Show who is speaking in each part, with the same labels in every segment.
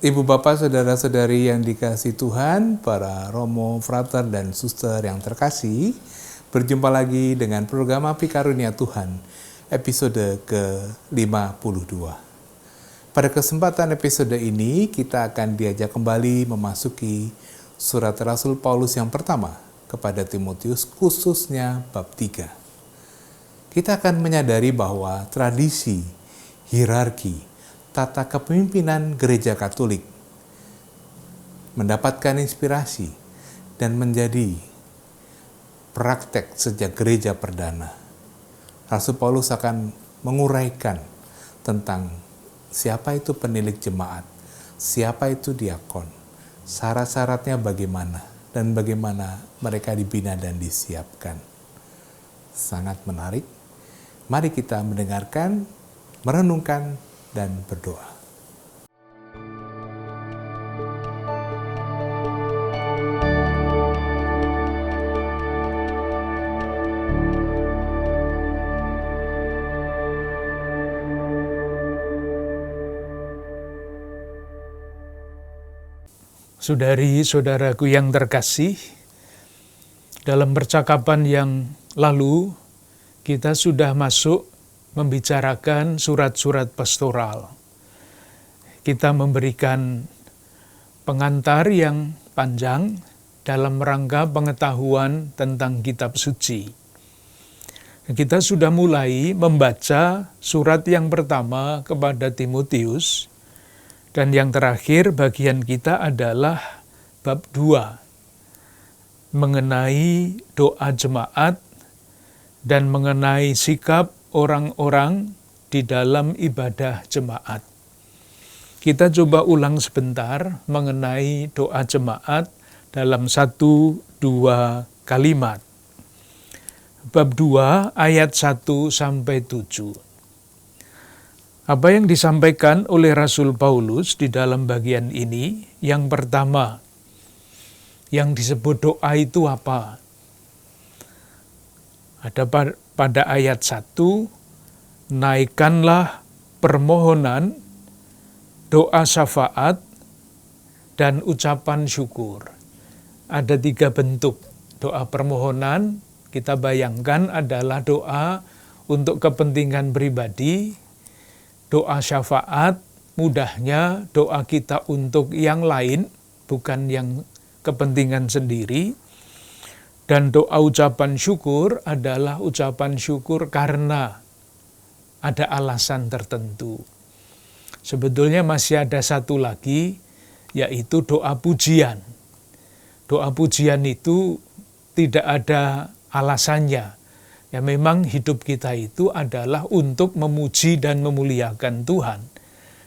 Speaker 1: Ibu bapak saudara-saudari yang dikasihi Tuhan, para romo, frater dan suster yang terkasih, berjumpa lagi dengan program Api Karunia Tuhan, episode ke-52. Pada kesempatan episode ini, kita akan diajak kembali memasuki surat Rasul Paulus yang pertama kepada Timotius, khususnya bab 3. Kita akan menyadari bahwa tradisi, hierarki, tata kepemimpinan gereja Katolik mendapatkan inspirasi dan menjadi praktek sejak gereja perdana. Rasul Paulus akan menguraikan tentang siapa itu penilik jemaat, siapa itu diakon, syarat-syaratnya bagaimana, dan bagaimana mereka dibina dan disiapkan. Sangat menarik. Mari kita mendengarkan, merenungkan, dan berdoa.
Speaker 2: Saudari-saudaraku yang terkasih, dalam percakapan yang lalu kita sudah masuk membicarakan surat-surat pastoral. Kita memberikan pengantar yang panjang dalam rangka pengetahuan tentang kitab suci. Kita sudah mulai membaca surat yang pertama kepada Timotius, dan yang terakhir bagian kita adalah bab 2, mengenai doa jemaat dan mengenai sikap orang-orang di dalam ibadah jemaat. Kita coba ulang sebentar mengenai doa jemaat dalam 1-2 kalimat. Bab 2 ayat 1-7. Apa yang disampaikan oleh Rasul Paulus di dalam bagian ini? Yang pertama, yang disebut doa itu apa? Ada pada ayat 1, naikkanlah permohonan, doa syafaat, dan ucapan syukur. Ada 3 bentuk doa permohonan. Kita bayangkan adalah doa untuk kepentingan pribadi. Doa syafaat, mudahnya doa kita untuk yang lain, bukan yang kepentingan sendiri. Dan doa ucapan syukur adalah ucapan syukur karena ada alasan tertentu. Sebetulnya masih ada satu lagi, yaitu doa pujian. Doa pujian itu tidak ada alasannya. Ya memang hidup kita itu adalah untuk memuji dan memuliakan Tuhan.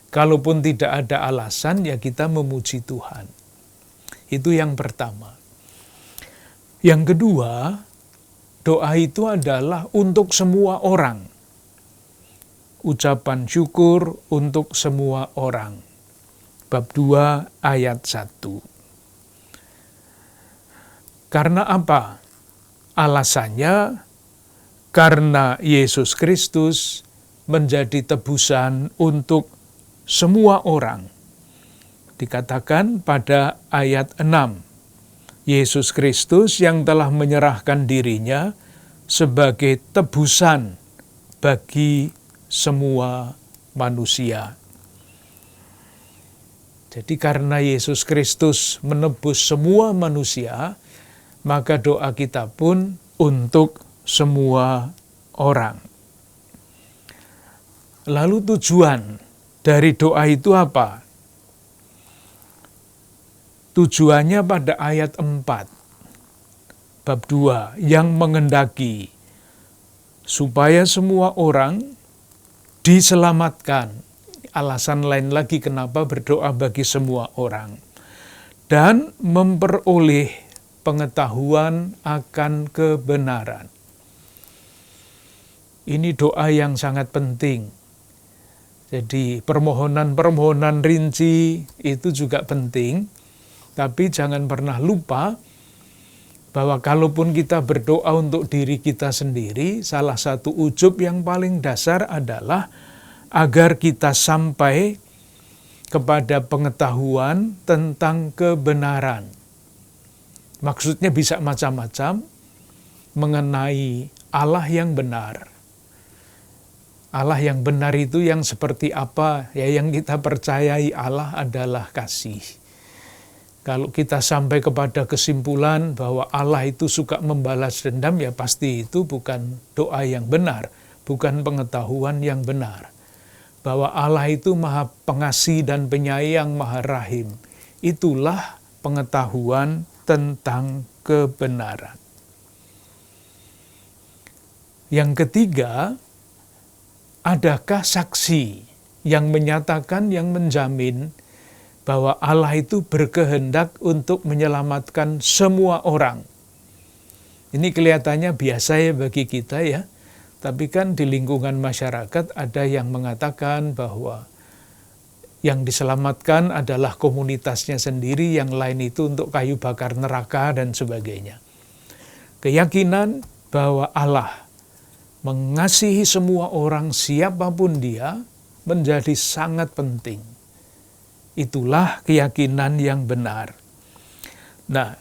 Speaker 2: Kalaupun tidak ada alasan, ya kita memuji Tuhan. Itu yang pertama. Yang kedua, doa itu adalah untuk semua orang. Ucapan syukur untuk semua orang. Bab 2 ayat 1. Karena apa? Alasannya, karena Yesus Kristus menjadi tebusan untuk semua orang. Dikatakan pada ayat 6. Yesus Kristus yang telah menyerahkan dirinya sebagai tebusan bagi semua manusia. Jadi karena Yesus Kristus menebus semua manusia, maka doa kita pun untuk semua orang. Lalu tujuan dari doa itu apa? Tujuannya pada ayat 4, bab 2, yang mengendaki supaya semua orang diselamatkan. Alasan lain lagi kenapa berdoa bagi semua orang. Dan memperoleh pengetahuan akan kebenaran. Ini doa yang sangat penting. Jadi permohonan-permohonan rinci itu juga penting. Tapi jangan pernah lupa bahwa kalaupun kita berdoa untuk diri kita sendiri, salah satu ujub yang paling dasar adalah agar kita sampai kepada pengetahuan tentang kebenaran. Maksudnya bisa macam-macam mengenai Allah yang benar. Allah yang benar itu yang seperti apa? Ya, yang kita percayai Allah adalah kasih. Kalau kita sampai kepada kesimpulan bahwa Allah itu suka membalas dendam, ya pasti itu bukan doa yang benar, bukan pengetahuan yang benar. Bahwa Allah itu maha pengasih dan penyayang, maha rahim. Itulah pengetahuan tentang kebenaran. Yang ketiga, adakah saksi yang menyatakan, yang menjamin bahwa Allah itu berkehendak untuk menyelamatkan semua orang? Ini kelihatannya biasa ya bagi kita ya. Tapi kan di lingkungan masyarakat ada yang mengatakan bahwa yang diselamatkan adalah komunitasnya sendiri, yang lain itu untuk kayu bakar neraka dan sebagainya. Keyakinan bahwa Allah mengasihi semua orang siapapun dia menjadi sangat penting. Itulah keyakinan yang benar. Nah,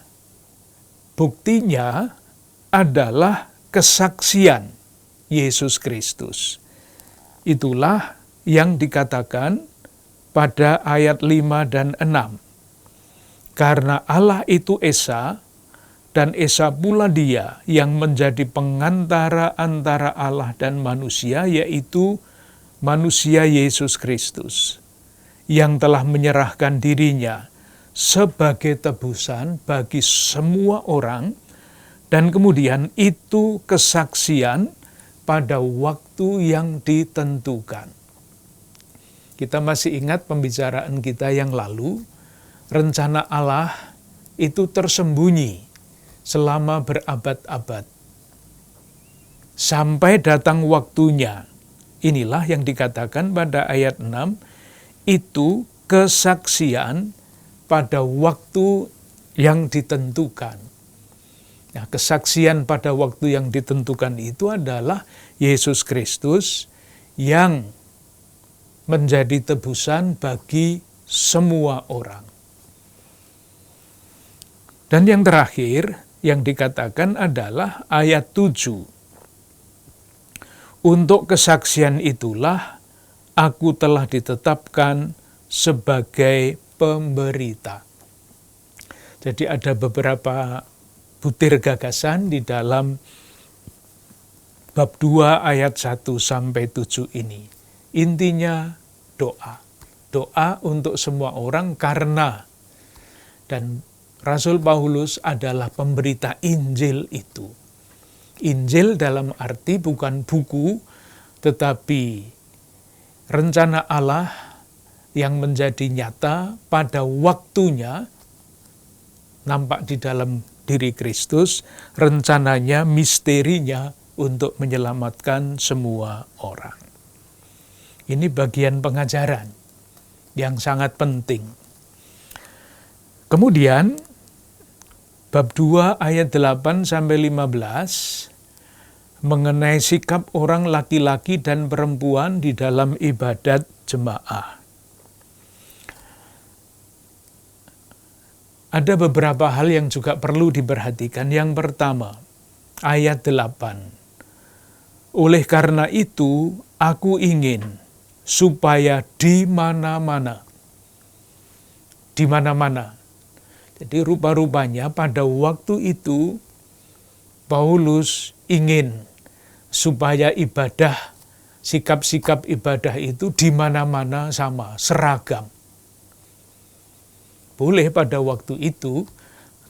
Speaker 2: buktinya adalah kesaksian Yesus Kristus. Itulah yang dikatakan pada ayat 5 dan 6. Karena Allah itu Esa, dan Esa pula Dia yang menjadi pengantara antara Allah dan manusia, yaitu manusia Yesus Kristus, yang telah menyerahkan dirinya sebagai tebusan bagi semua orang, dan kemudian itu kesaksian pada waktu yang ditentukan. Kita masih ingat pembicaraan kita yang lalu, rencana Allah itu tersembunyi selama berabad-abad. Sampai datang waktunya. Inilah yang dikatakan pada ayat 6, itu kesaksian pada waktu yang ditentukan. Nah, kesaksian pada waktu yang ditentukan itu adalah Yesus Kristus yang menjadi tebusan bagi semua orang. Dan yang terakhir yang dikatakan adalah ayat 7. Untuk kesaksian itulah aku telah ditetapkan sebagai pemberita. Jadi ada beberapa butir gagasan di dalam bab 2 ayat 1 sampai 7 ini. Intinya doa. Doa untuk semua orang karena, dan Rasul Paulus adalah pemberita Injil itu. Injil dalam arti bukan buku, tetapi rencana Allah yang menjadi nyata pada waktunya, nampak di dalam diri Kristus, rencananya, misterinya untuk menyelamatkan semua orang. Ini bagian pengajaran yang sangat penting. Kemudian, bab 2 ayat 8 sampai 15 mengenai sikap orang laki-laki dan perempuan di dalam ibadat jemaah. Ada beberapa hal yang juga perlu diperhatikan. Yang pertama, ayat 8. Oleh karena itu, aku ingin supaya di mana-mana. Di mana-mana. Jadi rupa-rupanya pada waktu itu, Paulus ingin supaya ibadah, sikap-sikap ibadah itu di mana-mana sama, seragam. Boleh pada waktu itu,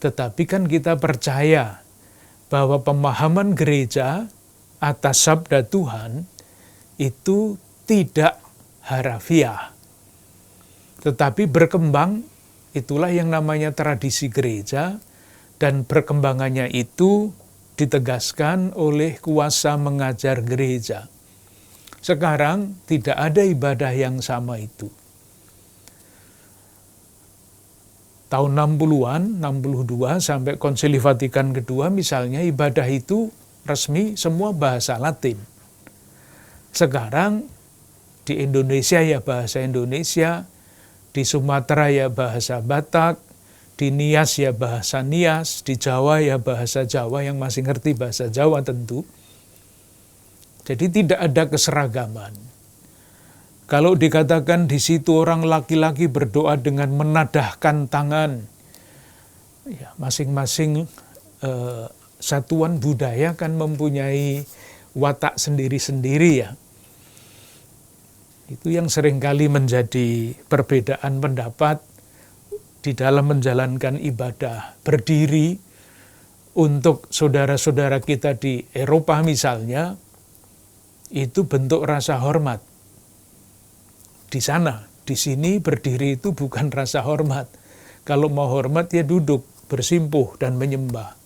Speaker 2: tetapi kan kita percaya bahwa pemahaman gereja atas sabda Tuhan itu tidak harafiah, tetapi berkembang. Itulah yang namanya tradisi gereja, dan perkembangannya itu ditegaskan oleh kuasa mengajar gereja. Sekarang tidak ada ibadah yang sama itu. Tahun 60-an, 62 sampai Konsili Vatikan kedua misalnya, ibadah itu resmi semua bahasa Latin. Sekarang di Indonesia ya bahasa Indonesia, Di Sumatera ya bahasa Batak, di Nias ya bahasa Nias, di Jawa ya bahasa Jawa, yang masih ngerti bahasa Jawa tentu. Jadi tidak ada keseragaman. Kalau dikatakan di situ orang laki-laki berdoa dengan menadahkan tangan, ya masing-masing satuan budaya kan mempunyai watak sendiri-sendiri ya. Itu yang seringkali menjadi perbedaan pendapat di dalam menjalankan ibadah berdiri. Untuk saudara-saudara kita di Eropa misalnya, itu bentuk rasa hormat. Di sana, di sini berdiri itu bukan rasa hormat. Kalau mau hormat ya duduk, bersimpuh dan menyembah.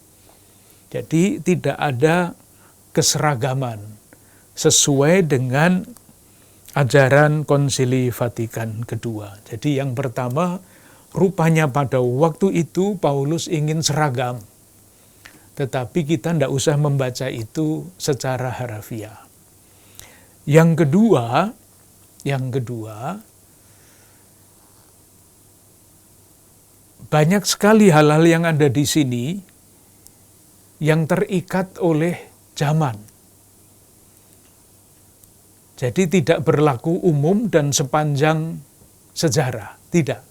Speaker 2: Jadi tidak ada keseragaman sesuai dengan ajaran Konsili Vatikan kedua. Jadi yang pertama, rupanya pada waktu itu Paulus ingin seragam. Tetapi kita tidak usah membaca itu secara harafiah. Yang kedua, banyak sekali hal-hal yang ada di sini yang terikat oleh zaman. Jadi tidak berlaku umum dan sepanjang sejarah, tidak.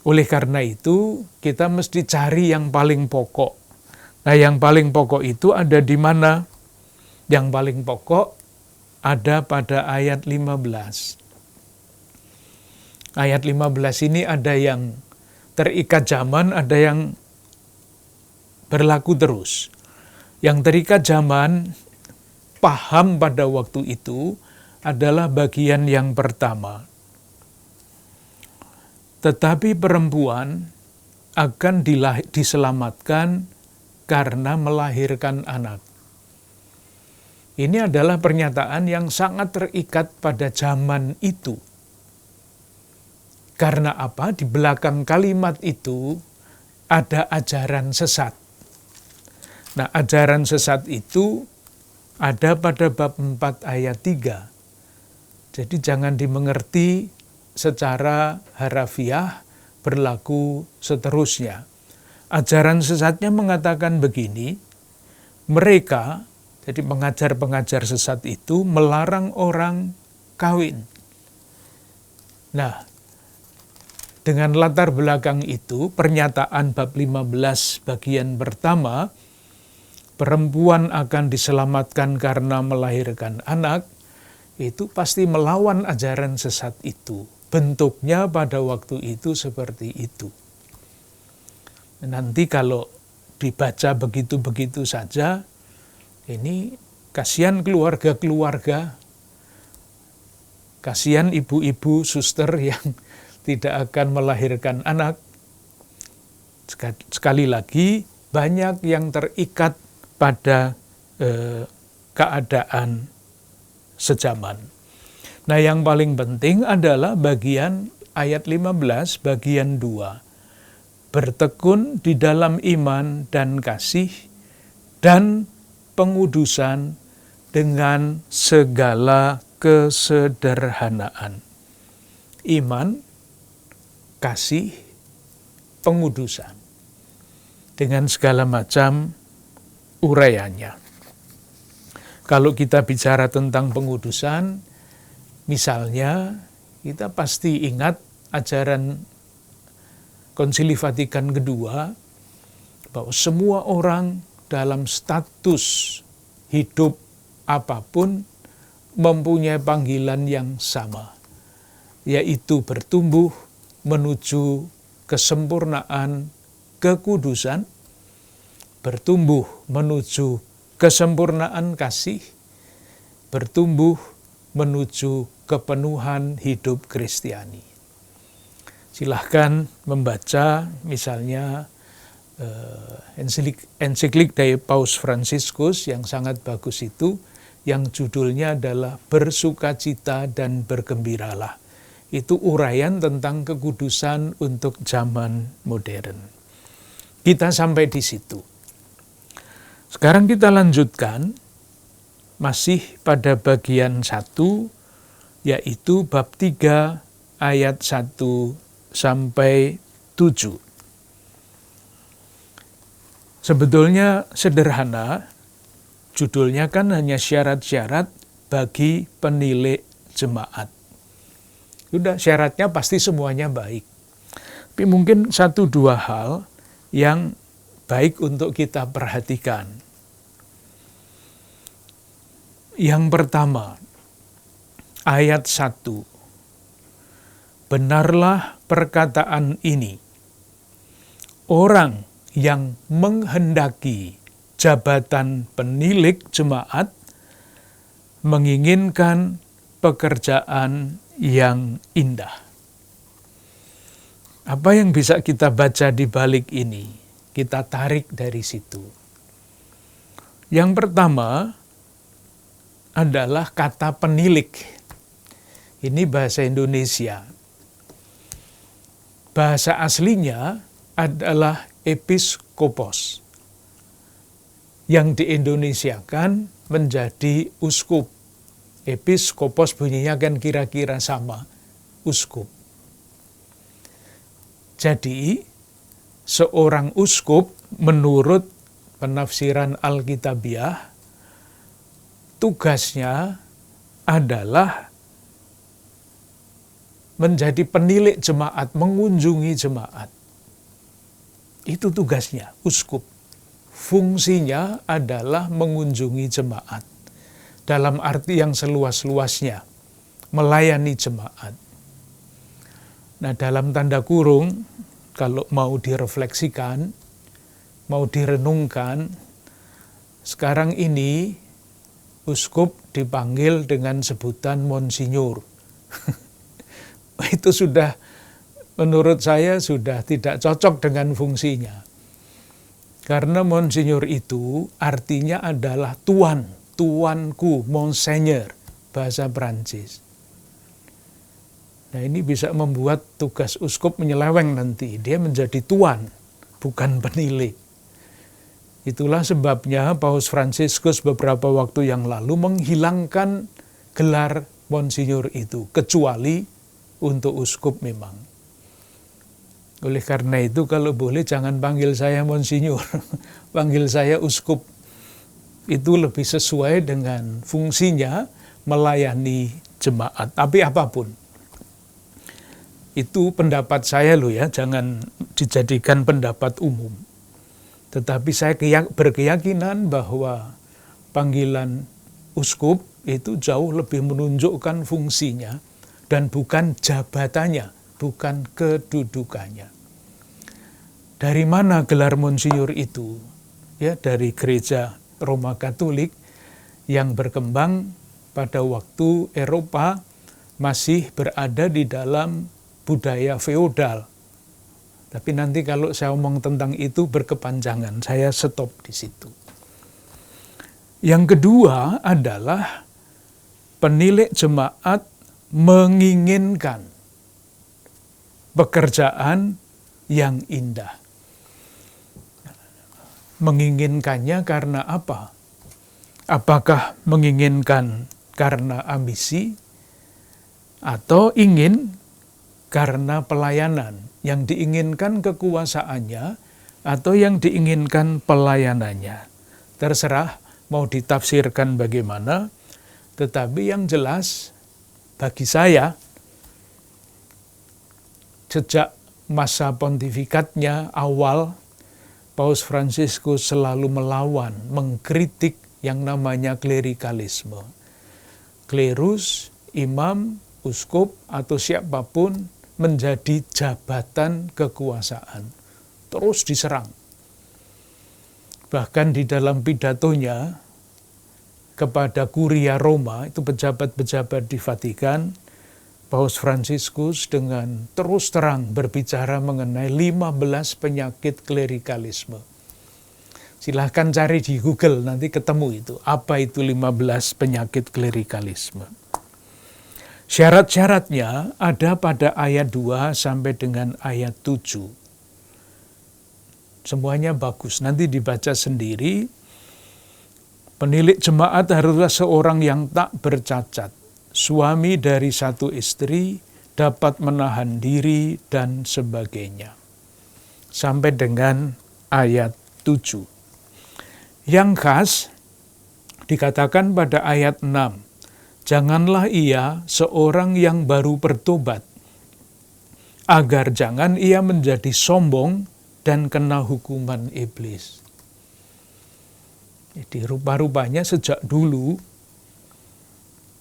Speaker 2: Oleh karena itu, kita mesti cari yang paling pokok. Nah, yang paling pokok itu ada di mana? Yang paling pokok ada pada ayat 15. Ayat 15 ini ada yang terikat zaman, ada yang berlaku terus. Yang terikat zaman, paham pada waktu itu adalah bagian yang pertama. Tetapi perempuan akan diselamatkan karena melahirkan anak. Ini adalah pernyataan yang sangat terikat pada zaman itu. Karena apa? Di belakang kalimat itu ada ajaran sesat. Nah, ajaran sesat itu ada pada bab 4 ayat 3. Jadi jangan dimengerti secara harafiah, berlaku seterusnya. Ajaran sesatnya mengatakan begini, mereka, jadi pengajar-pengajar sesat itu melarang orang kawin. Nah, dengan latar belakang itu, pernyataan bab 15 bagian pertama, perempuan akan diselamatkan karena melahirkan anak, itu pasti melawan ajaran sesat itu. Bentuknya pada waktu itu seperti itu. Nanti kalau dibaca begitu-begitu saja, ini kasihan keluarga-keluarga, kasihan ibu-ibu, suster yang tidak akan melahirkan anak. Sekali lagi, banyak yang terikat pada keadaan sejaman. Nah, yang paling penting adalah bagian ayat 15, bagian 2. Bertekun di dalam iman dan kasih dan pengudusan dengan segala kesederhanaan. Iman, kasih, pengudusan. Dengan segala macam uraiannya. Kalau kita bicara tentang pengudusan, misalnya kita pasti ingat ajaran Konsili Vatikan kedua, bahwa semua orang dalam status hidup apapun mempunyai panggilan yang sama, yaitu bertumbuh menuju kesempurnaan kekudusan, bertumbuh menuju kesempurnaan kasih, bertumbuh menuju kepenuhan hidup Kristiani. Silahkan membaca misalnya ensiklik dari Paus Fransiskus yang sangat bagus itu, yang judulnya adalah Bersukacita dan Bergembiralah. Itu uraian tentang kekudusan untuk zaman modern. Kita sampai di situ. Sekarang kita lanjutkan, masih pada bagian 1, yaitu bab 3 ayat 1 sampai 7. Sebetulnya sederhana, judulnya kan hanya syarat-syarat bagi penilik jemaat. Sudah, syaratnya pasti semuanya baik. Tapi mungkin 1-2 hal yang baik untuk kita perhatikan. Yang pertama, ayat 1. Benarlah perkataan ini. Orang yang menghendaki jabatan penilik jemaat menginginkan pekerjaan yang indah. Apa yang bisa kita baca di balik ini? Kita tarik dari situ. Yang pertama adalah kata penilik. Ini bahasa Indonesia. Bahasa aslinya adalah episkopos, yang diindonesiakan menjadi uskup. Episkopos bunyinya kan kira-kira sama, uskup. Jadi, seorang uskup menurut penafsiran Alkitabiah, tugasnya adalah menjadi penilik jemaat, mengunjungi jemaat. Itu tugasnya, uskup. Fungsinya adalah mengunjungi jemaat. Dalam arti yang seluas-luasnya, melayani jemaat. Nah, dalam tanda kurung, kalau mau direfleksikan, mau direnungkan, sekarang ini uskup dipanggil dengan sebutan Monsinyur. Itu sudah, menurut saya sudah tidak cocok dengan fungsinya. Karena Monsinyur itu artinya adalah tuan, tuanku, Monseigneur, bahasa Prancis. Nah, ini bisa membuat tugas uskup menyeleweng nanti. Dia menjadi tuan, bukan penilik. Itulah sebabnya Paus Fransiskus beberapa waktu yang lalu menghilangkan gelar Monsinyur itu, kecuali untuk uskup memang. Oleh karena itu kalau boleh jangan panggil saya Monsinyur, panggil saya uskup. Itu lebih sesuai dengan fungsinya melayani jemaat. Tapi apapun, itu pendapat saya loh ya, jangan dijadikan pendapat umum. Tetapi saya berkeyakinan bahwa panggilan uskup itu jauh lebih menunjukkan fungsinya dan bukan jabatannya, bukan kedudukannya. Dari mana gelar Monsinyur itu? Ya, dari gereja Roma Katolik yang berkembang pada waktu Eropa masih berada di dalam budaya feodal. Tapi nanti kalau saya omong tentang itu berkepanjangan, saya stop di situ. Yang kedua adalah penilik jemaat menginginkan pekerjaan yang indah. Menginginkannya karena apa? Apakah menginginkan karena ambisi atau ingin karena pelayanan? Yang diinginkan kekuasaannya atau yang diinginkan pelayanannya? Terserah mau ditafsirkan bagaimana, tetapi yang jelas bagi saya, sejak masa pontifikatnya awal, Paus Fransiskus selalu melawan, mengkritik yang namanya klerikalisme. Klerus, imam, uskup, atau siapapun menjadi jabatan kekuasaan. Terus diserang. Bahkan di dalam pidatonya kepada Kuria Roma, itu pejabat-pejabat di Vatikan, Paus Fransiskus dengan terus terang berbicara mengenai 15 penyakit klerikalisme. Silahkan cari di Google, nanti ketemu itu. Apa itu 15 penyakit klerikalisme? Syarat-syaratnya ada pada ayat 2 sampai dengan ayat 7. Semuanya bagus, nanti dibaca sendiri. Penilik jemaat haruslah seorang yang tak bercacat, suami dari satu istri, dapat menahan diri, dan sebagainya. Sampai dengan ayat 7. Yang khas dikatakan pada ayat 6, janganlah ia seorang yang baru bertobat, agar jangan ia menjadi sombong dan kena hukuman iblis. Jadi rupa-rupanya sejak dulu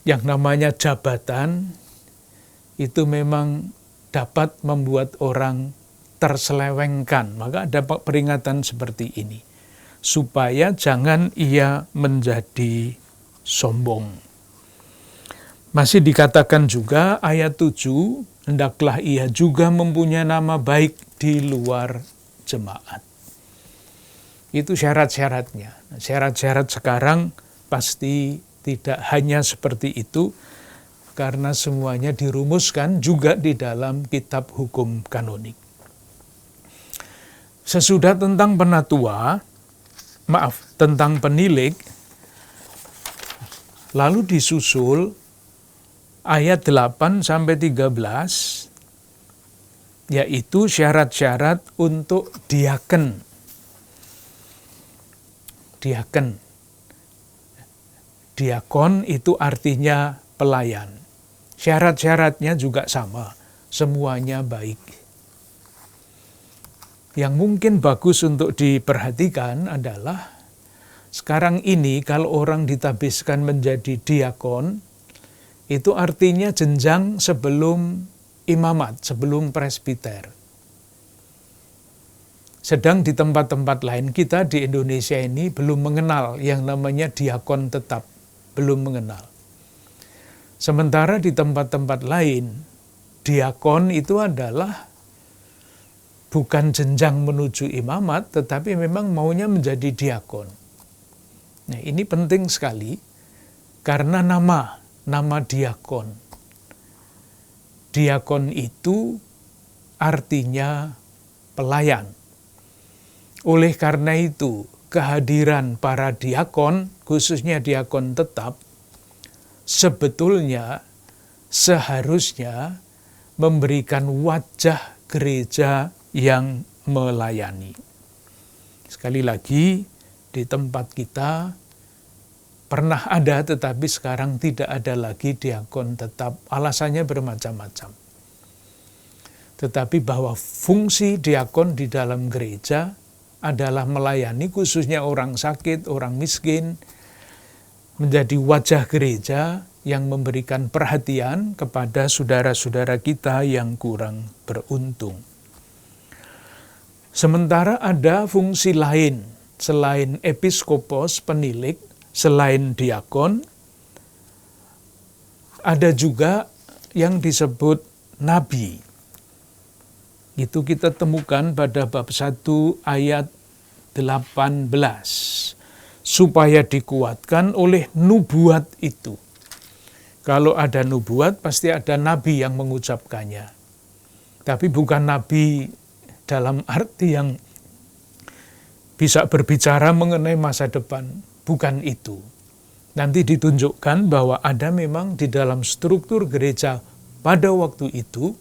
Speaker 2: yang namanya jabatan itu memang dapat membuat orang terselewengkan. Maka ada peringatan seperti ini, supaya jangan ia menjadi sombong. Masih dikatakan juga ayat 7, hendaklah ia juga mempunyai nama baik di luar jemaat. Itu syarat-syaratnya. Syarat-syarat sekarang pasti tidak hanya seperti itu, karena semuanya dirumuskan juga di dalam kitab hukum kanonik. Sesudah tentang tentang penilik, lalu disusul ayat 8-13, yaitu syarat-syarat untuk diaken. Diakon itu artinya pelayan. Syarat-syaratnya juga sama, semuanya baik. Yang mungkin bagus untuk diperhatikan adalah sekarang ini kalau orang ditabiskan menjadi diakon, itu artinya jenjang sebelum imamat, sebelum presbiter. Sedang di tempat-tempat lain, kita di Indonesia ini belum mengenal yang namanya diakon tetap, belum mengenal. Sementara di tempat-tempat lain, diakon itu adalah bukan jenjang menuju imamat, tetapi memang maunya menjadi diakon. Nah, ini penting sekali, karena nama diakon. Diakon itu artinya pelayan. Oleh karena itu, kehadiran para diakon, khususnya diakon tetap, sebetulnya seharusnya memberikan wajah gereja yang melayani. Sekali lagi, di tempat kita pernah ada, tetapi sekarang tidak ada lagi diakon tetap. Alasannya bermacam-macam. Tetapi bahwa fungsi diakon di dalam gereja adalah melayani, khususnya orang sakit, orang miskin, menjadi wajah gereja yang memberikan perhatian kepada saudara-saudara kita yang kurang beruntung. Sementara ada fungsi lain, selain episkopos, penilik, selain diakon, ada juga yang disebut nabi. Itu kita temukan pada bab 1 ayat 18. Supaya dikuatkan oleh nubuat itu. Kalau ada nubuat, pasti ada nabi yang mengucapkannya. Tapi bukan nabi dalam arti yang bisa berbicara mengenai masa depan. Bukan itu. Nanti ditunjukkan bahwa ada memang di dalam struktur gereja pada waktu itu,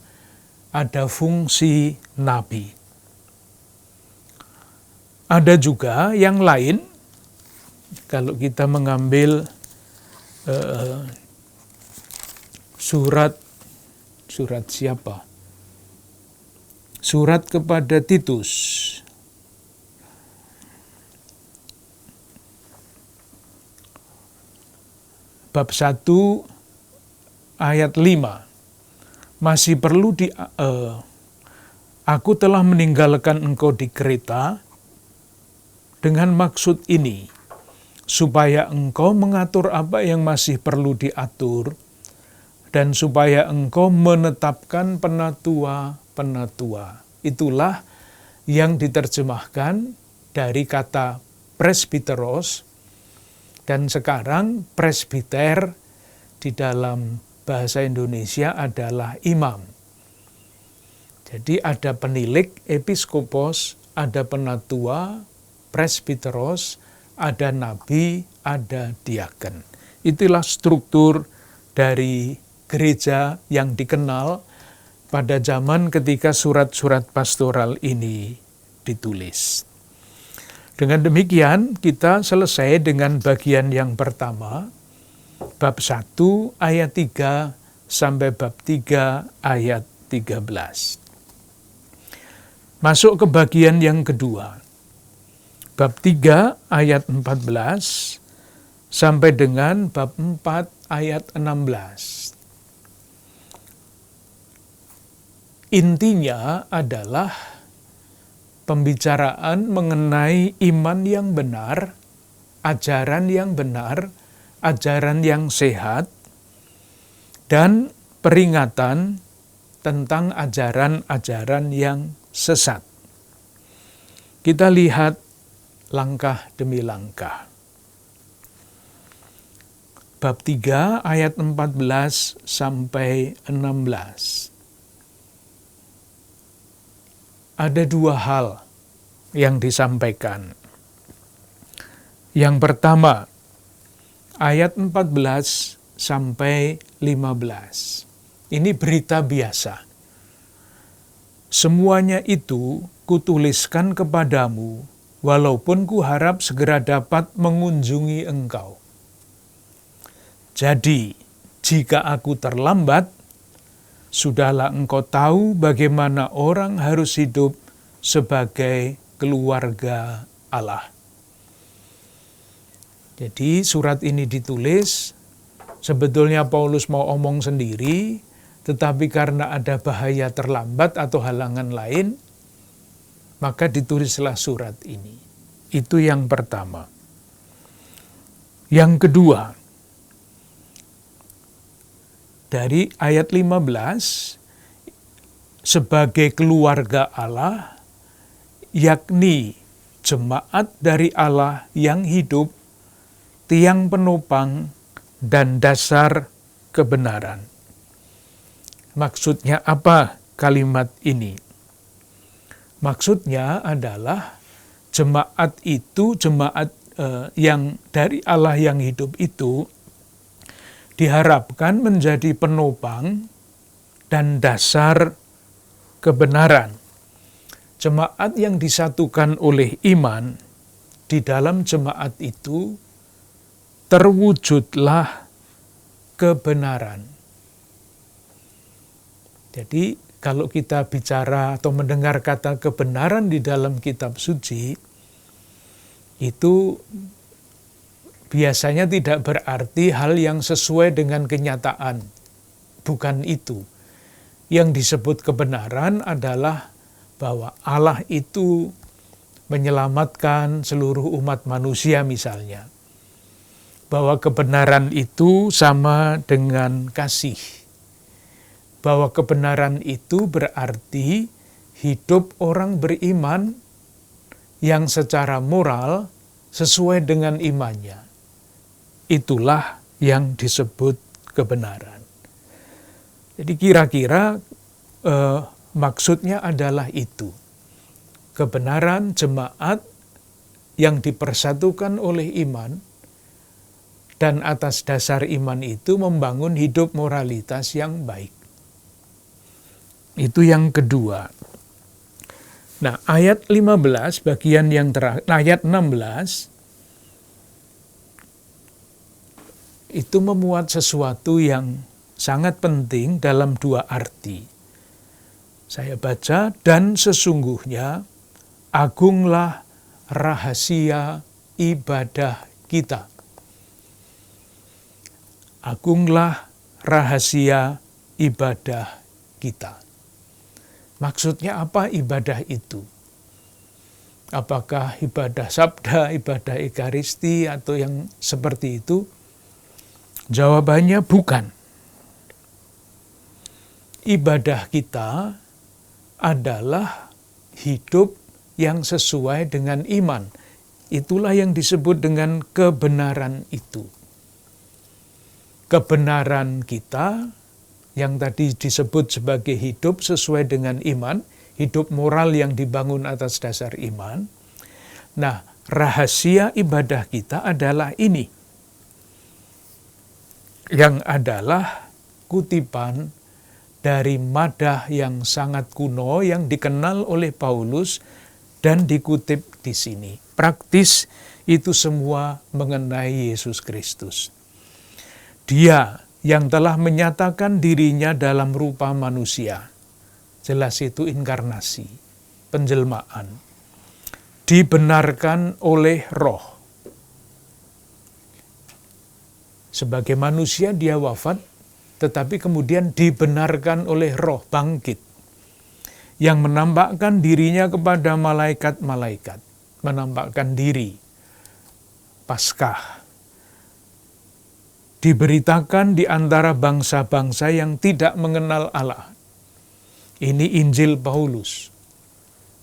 Speaker 2: ada fungsi nabi. Ada juga yang lain, kalau kita mengambil surat siapa? Surat kepada Titus. Bab 1 ayat 5. Masih perlu aku telah meninggalkan engkau di Kreta dengan maksud ini, supaya engkau mengatur apa yang masih perlu diatur, dan supaya engkau menetapkan penatua-penatua. Itulah yang diterjemahkan dari kata presbiteros, dan sekarang presbiter di dalam bahasa Indonesia adalah imam. Jadi ada penilik, episkopos, ada penatua, presbiteros, ada nabi, ada diaken. Itulah struktur dari gereja yang dikenal pada zaman ketika surat-surat pastoral ini ditulis. Dengan demikian kita selesai dengan bagian yang pertama, bab 1 ayat 3 sampai bab 3 ayat 13. Masuk ke bagian yang kedua, bab 3 ayat 14 sampai dengan bab 4 ayat 16. Intinya adalah pembicaraan mengenai iman yang benar, ajaran yang benar, ajaran yang sehat, dan peringatan tentang ajaran-ajaran yang sesat. Kita lihat langkah demi langkah. Bab 3 ayat 14 sampai 16. Ada dua hal yang disampaikan. Yang pertama, ayat 14 sampai 15. Ini berita biasa. Semuanya itu kutuliskan kepadamu, walaupun kuharap segera dapat mengunjungi engkau. Jadi, jika aku terlambat, sudahlah engkau tahu bagaimana orang harus hidup sebagai keluarga Allah. Jadi surat ini ditulis, sebetulnya Paulus mau omong sendiri, tetapi karena ada bahaya terlambat atau halangan lain, maka ditulislah surat ini. Itu yang pertama. Yang kedua, dari ayat 15, sebagai keluarga Allah, yakni jemaat dari Allah yang hidup, tiang penopang, dan dasar kebenaran. Maksudnya apa kalimat ini? Maksudnya adalah jemaat itu, yang dari Allah yang hidup itu, diharapkan menjadi penopang dan dasar kebenaran. Jemaat yang disatukan oleh iman, di dalam jemaat itu terwujudlah kebenaran. Jadi kalau kita bicara atau mendengar kata kebenaran di dalam kitab suci, itu biasanya tidak berarti hal yang sesuai dengan kenyataan. Bukan itu. Yang disebut kebenaran adalah bahwa Allah itu menyelamatkan seluruh umat manusia misalnya. Bahwa kebenaran itu sama dengan kasih. Bahwa kebenaran itu berarti hidup orang beriman yang secara moral sesuai dengan imannya. Itulah yang disebut kebenaran. Jadi kira-kira maksudnya adalah itu. Kebenaran jemaat yang dipersatukan oleh iman, dan atas dasar iman itu membangun hidup moralitas yang baik. Itu yang kedua. Nah, ayat 15 bagian yang terakhir, ayat 16 itu memuat sesuatu yang sangat penting dalam dua arti. Saya baca, dan sesungguhnya agunglah rahasia ibadah kita. Agunglah rahasia ibadah kita. Maksudnya apa ibadah itu? Apakah ibadah sabda, ibadah ekaristi, atau yang seperti itu? Jawabannya bukan. Ibadah kita adalah hidup yang sesuai dengan iman. Itulah yang disebut dengan kebenaran itu. Kebenaran kita yang tadi disebut sebagai hidup sesuai dengan iman, hidup moral yang dibangun atas dasar iman. Nah, rahasia ibadah kita adalah ini, yang adalah kutipan dari madah yang sangat kuno yang dikenal oleh Paulus dan dikutip di sini. Praktis itu semua mengenai Yesus Kristus. Dia yang telah menyatakan dirinya dalam rupa manusia. Jelas itu inkarnasi, penjelmaan. Dibenarkan oleh Roh. Sebagai manusia dia wafat, tetapi kemudian dibenarkan oleh Roh, bangkit. Yang menampakkan dirinya kepada malaikat-malaikat. Menampakkan diri. Paskah. Diberitakan di antara bangsa-bangsa yang tidak mengenal Allah. Ini Injil Paulus.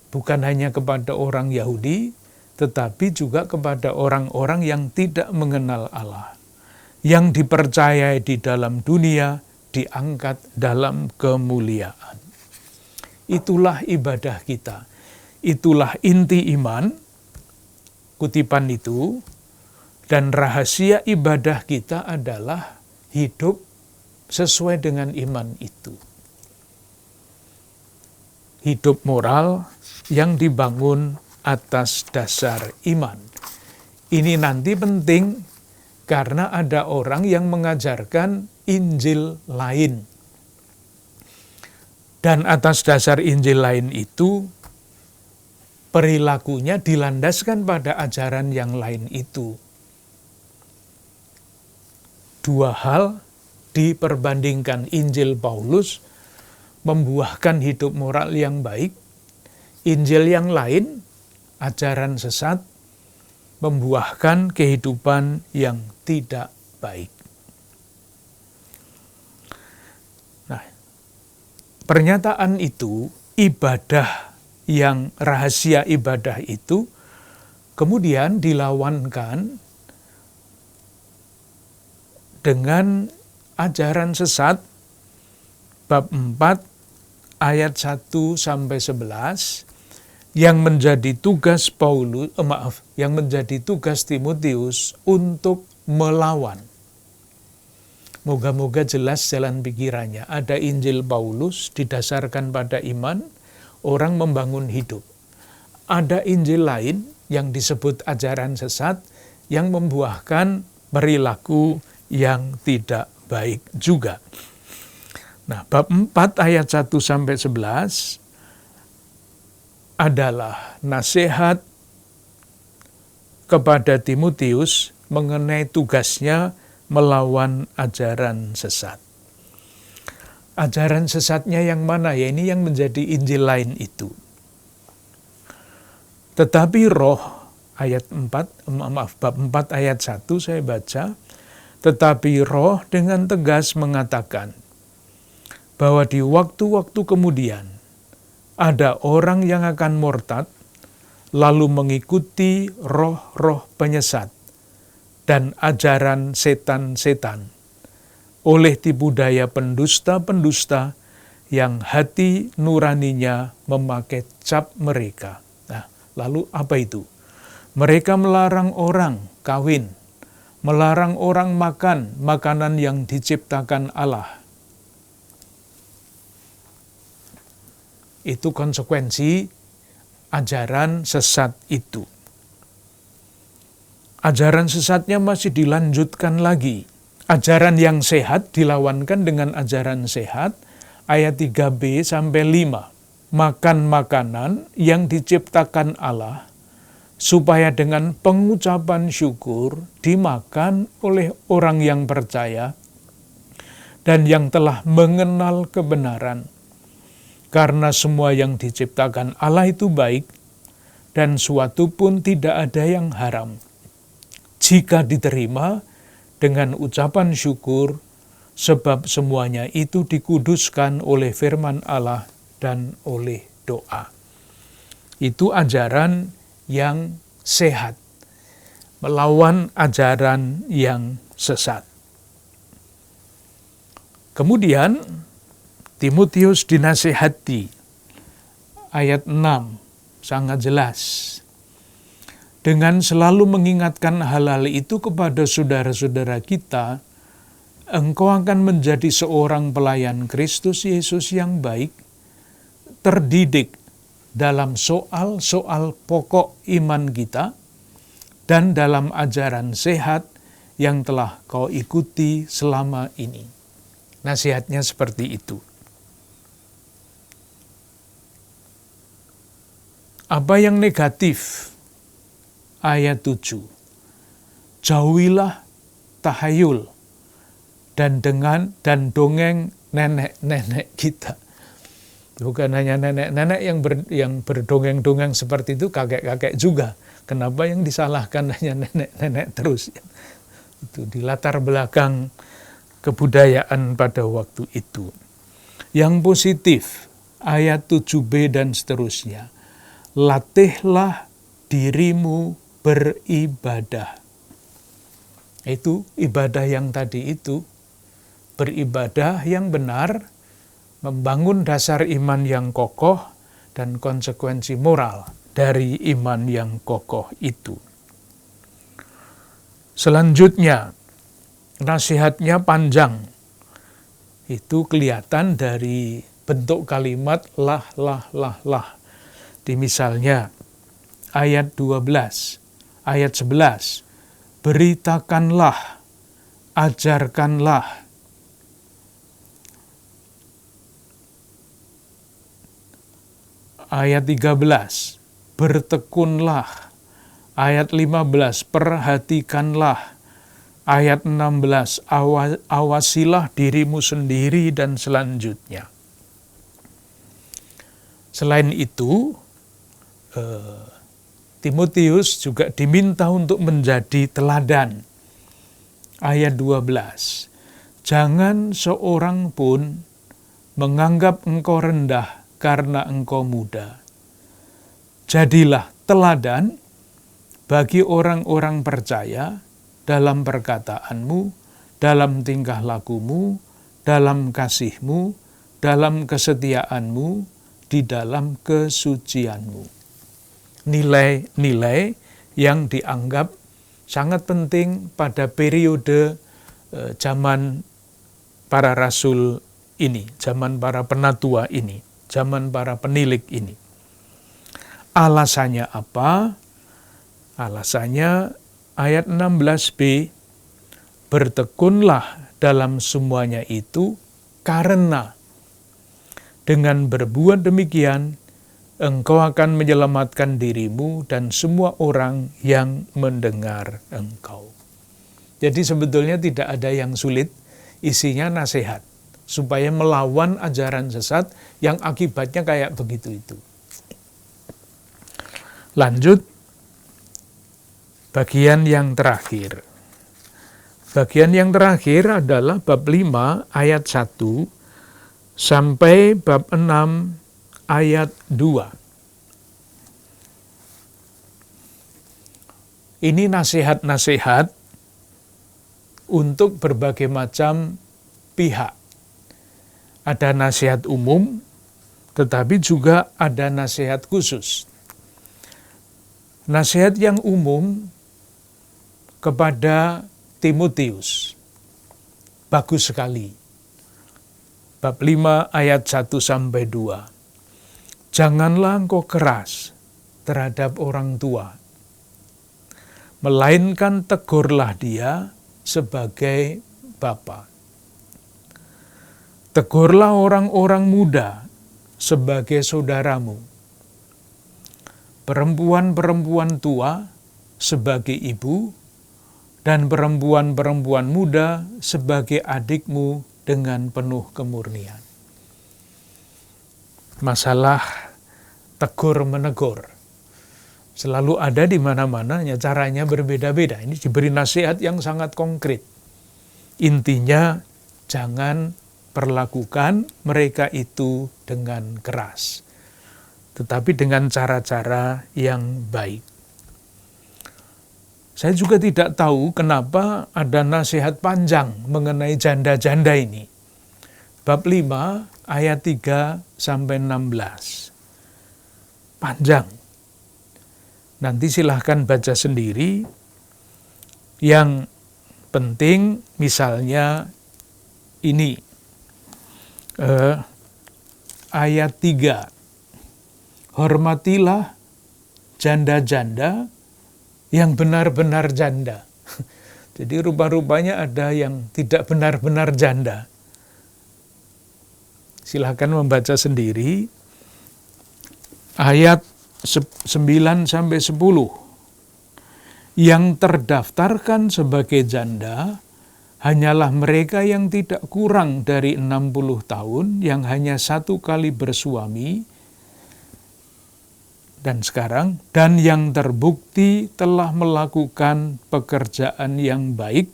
Speaker 2: Bukan hanya kepada orang Yahudi, tetapi juga kepada orang-orang yang tidak mengenal Allah. Yang dipercayai di dalam dunia, diangkat dalam kemuliaan. Itulah ibadah kita. Itulah inti iman, kutipan itu, dan rahasia ibadah kita adalah hidup sesuai dengan iman itu. Hidup moral yang dibangun atas dasar iman. Ini nanti penting karena ada orang yang mengajarkan Injil lain. Dan atas dasar Injil lain itu, perilakunya dilandaskan pada ajaran yang lain itu. Dua hal diperbandingkan. Injil Paulus membuahkan hidup moral yang baik. Injil yang lain, ajaran sesat, membuahkan kehidupan yang tidak baik. Nah, pernyataan itu, ibadah yang rahasia ibadah itu, kemudian dilawankan dengan ajaran sesat, bab 4, ayat 1-11, yang menjadi tugas yang menjadi tugas Timotius untuk melawan. Moga-moga jelas jalan pikirannya. Ada Injil Paulus didasarkan pada iman, orang membangun hidup. Ada Injil lain yang disebut ajaran sesat yang membuahkan perilaku yang tidak baik juga. Nah, bab 4 ayat 1-11 adalah nasihat kepada Timotius mengenai tugasnya melawan ajaran sesat. Ajaran sesatnya yang mana? Ya, ini yang menjadi Injil lain itu. Tetapi Roh, bab 4 ayat 1 saya baca, tetapi Roh dengan tegas mengatakan bahwa di waktu-waktu kemudian ada orang yang akan murtad, lalu mengikuti roh-roh penyesat dan ajaran setan-setan, oleh tipu daya pendusta-pendusta yang hati nuraninya memakai cap mereka. Nah, lalu apa itu? Mereka melarang orang kawin, melarang orang makan makanan yang diciptakan Allah. Itu konsekuensi ajaran sesat itu. Ajaran sesatnya masih dilanjutkan lagi. Ajaran yang sehat dilawankan dengan ajaran sehat, ayat 3b-5. Makan makanan yang diciptakan Allah, supaya dengan pengucapan syukur dimakan oleh orang yang percaya dan yang telah mengenal kebenaran. Karena semua yang diciptakan Allah itu baik, dan suatu pun tidak ada yang haram, jika diterima dengan ucapan syukur, sebab semuanya itu dikuduskan oleh firman Allah dan oleh doa. Itu ajaran yang sehat, melawan ajaran yang sesat. Kemudian Timotius dinasihati, ayat 6, sangat jelas. Dengan selalu mengingatkan hal-hal itu kepada saudara-saudara kita, engkau akan menjadi seorang pelayan Kristus Yesus yang baik, terdidik dalam soal-soal pokok iman kita, dan dalam ajaran sehat yang telah kau ikuti selama ini. Nasihatnya seperti itu. Apa yang negatif? Ayat 7. Jauhilah tahayul dan dongeng nenek-nenek kita. Bukan hanya nenek-nenek yang berdongeng-dongeng seperti itu, kakek-kakek juga. Kenapa yang disalahkan hanya nenek-nenek terus? Itu di latar belakang kebudayaan pada waktu itu. Yang positif, ayat 7b dan seterusnya. Latihlah dirimu beribadah. Itu ibadah yang tadi itu. Beribadah yang benar, membangun dasar iman yang kokoh, dan konsekuensi moral dari iman yang kokoh itu. Selanjutnya, nasihatnya panjang. Itu kelihatan dari bentuk kalimat lah. Di misalnya ayat 12, ayat 11, beritakanlah, ajarkanlah. Ayat 13, bertekunlah. Ayat 15, perhatikanlah. Ayat 16, awasilah dirimu sendiri, dan selanjutnya. Selain itu, Timotius juga diminta untuk menjadi teladan. Ayat 12, jangan seorang pun menganggap engkau rendah karena engkau muda. Jadilah teladan bagi orang-orang percaya dalam perkataanmu, dalam tingkah lakumu, dalam kasihmu, dalam kesetiaanmu, di dalam kesucianmu. Nilai-nilai yang dianggap sangat penting pada periode zaman para rasul ini, zaman para penatua ini, zaman para penilik ini. Alasannya apa? Alasannya ayat 16b, bertekunlah dalam semuanya itu, karena dengan berbuat demikian, engkau akan menyelamatkan dirimu dan semua orang yang mendengar engkau. Jadi sebetulnya tidak ada yang sulit, isinya nasihat, supaya melawan ajaran sesat yang akibatnya kayak begitu itu. Lanjut, bagian yang terakhir. Bagian yang terakhir adalah bab 5 ayat 1 sampai bab 6 ayat 2. Ini nasihat-nasihat untuk berbagai macam pihak. Ada nasihat umum, tetapi juga ada nasihat khusus. Nasihat yang umum kepada Timotius, bagus sekali. Bab 5 ayat 1 sampai 2. Janganlah engkau keras terhadap orang tua, melainkan tegurlah dia sebagai bapa. Tegurlah orang-orang muda sebagai saudaramu, perempuan-perempuan tua sebagai ibu, dan perempuan-perempuan muda sebagai adikmu dengan penuh kemurnian. Masalah tegur-menegur selalu ada di mana-mana, caranya berbeda-beda. Ini diberi nasihat yang sangat konkret. Intinya, jangan perlakukan mereka itu dengan keras, tetapi dengan cara-cara yang baik. Saya juga tidak tahu kenapa ada nasihat panjang mengenai janda-janda ini. Bab 5 ayat 3 sampai 16. Panjang. Nanti silahkan baca sendiri. Yang penting misalnya ini ayat 3. Hormatilah janda-janda yang benar-benar janda. Jadi rupa-rupanya ada yang tidak benar-benar janda. Silakan membaca sendiri. Ayat 9-10. Yang terdaftarkan sebagai janda hanyalah mereka yang tidak kurang dari 60 tahun, yang hanya 1 kali bersuami, dan yang terbukti telah melakukan pekerjaan yang baik,